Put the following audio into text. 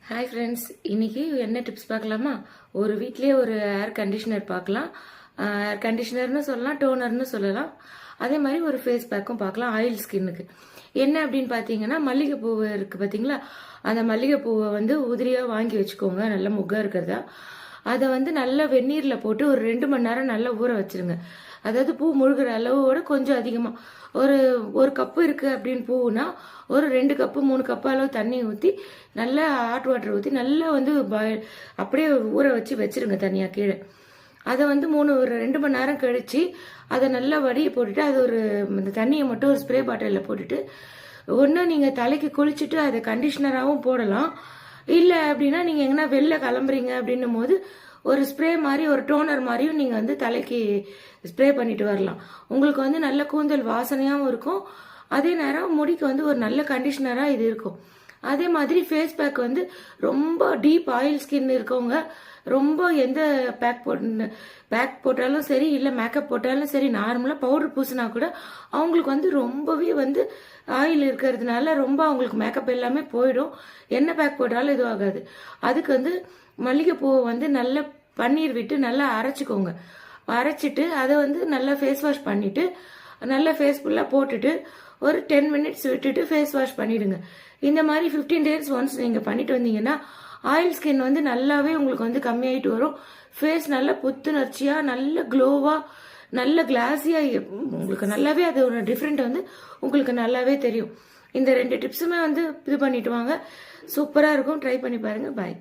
Hi friends, இன்னைக்கு என்ன tips பார்க்கலாமா? ஒரு வீட்லேயே ஒரு ஏர் கண்டிஷனர் பார்க்கலாம். ஏர் கண்டிஷனர்னு சொல்லலாம், டோனர்னு சொல்லலாம். அதே மாதிரி ஒரு ஃபேஸ் பேக்கும் பார்க்கலாம் ஆயில் ஸ்கின்னுக்கு. என்ன அப்படின்னு பார்த்தீங்கன்னா, மல்லிகைப்பூ இருக்குது பார்த்தீங்களா? அந்த மல்லிகைப்பூவை உதிரியாக வாங்கி வச்சுக்கோங்க, நல்ல முக்காக இருக்கிறதா. அதை நல்லா வெந்நீரில் போட்டு ஒரு 2 மணி நேரம் நல்லா ஊற வச்சிருங்க. அதாவது பூ முழுகிற அளவோட கொஞ்சம் அதிகமாக ஒரு ஒரு கப்பு இருக்குது அப்படின்னு பூவுனா ஒரு 2 கப்பு 3 கப்பு அளவு தண்ணி ஊற்றி நல்லா ஹாட் வாட்டர் ஊற்றி நல்லா அப்படியே ஊற வச்சிருங்க தனியாக கீழே. அதை ஒரு 2 மணி நேரம் கழித்து அதை நல்லா வடியை போட்டுட்டு அது இந்த தண்ணியை மட்டும் ஒரு ஸ்ப்ரே பாட்டிலில் போட்டுட்டு ஒன்று நீங்கள் தலைக்கு குளிச்சுட்டு அதை கண்டிஷ்னராகவும் போடலாம். இல்லை அப்படின்னா நீங்கள் எங்கன்னா வெளில கிளம்புறீங்க அப்படின்னும் போது ஒரு ஸ்ப்ரே மாதிரி ஒரு டோனர் மாதிரியும் நீங்கள் தலைக்கு ஸ்ப்ரே பண்ணிட்டு வரலாம். உங்களுக்கு நல்ல கூந்தல் வாசனையாகவும் இருக்கும், அதே நேரம் முடிக்கு ஒரு நல்ல கண்டிஷனராக இது இருக்கும். அதே மாதிரி ஃபேஸ் பேக் ரொம்ப டீப் ஆயில் ஸ்கின் இருக்கவங்க ரொம்ப எந்த பேக் போட்டாலும் சரி, இல்லை மேக்கப் போட்டாலும் சரி, நார்மலாக பவுடர் பூசினா கூட அவங்களுக்கு ரொம்பவே ஆயில் இருக்கிறதுனால ரொம்ப அவங்களுக்கு மேக்கப் எல்லாமே போயிடும். என்ன பேக் போட்டாலும் இதுவும் ஆகாது. அதுக்கு மல்லிகைப்பூவை நல்லா பன்னீர் விட்டு நல்லா அரைச்சிக்கோங்க. அரைச்சிட்டு அதை நல்லா ஃபேஸ் வாஷ் பண்ணிட்டு நல்லா ஃபேஸ் ஃபுல்லாக போட்டுட்டு ஒரு 10 மினிட்ஸ் விட்டுட்டு ஃபேஸ் வாஷ் பண்ணிடுங்க. இந்த மாதிரி 15 days ஒன்ஸ் நீங்கள் பண்ணிட்டு வந்தீங்கன்னா ஆயில் ஸ்கின் நல்லாவே உங்களுக்கு கம்மியாயிட்டு வரும். ஃபேஸ் நல்லா புத்துணர்ச்சியாக நல்ல க்ளோவாக நல்ல கிளாஸியாக உங்களுக்கு நல்லாவே அது ஒரு டிஃப்ரெண்ட் உங்களுக்கு நல்லாவே தெரியும். இந்த 2 டிப்ஸுமே இது பண்ணிட்டு வாங்க, சூப்பராக இருக்கும். ட்ரை பண்ணி பாருங்கள். பாய்.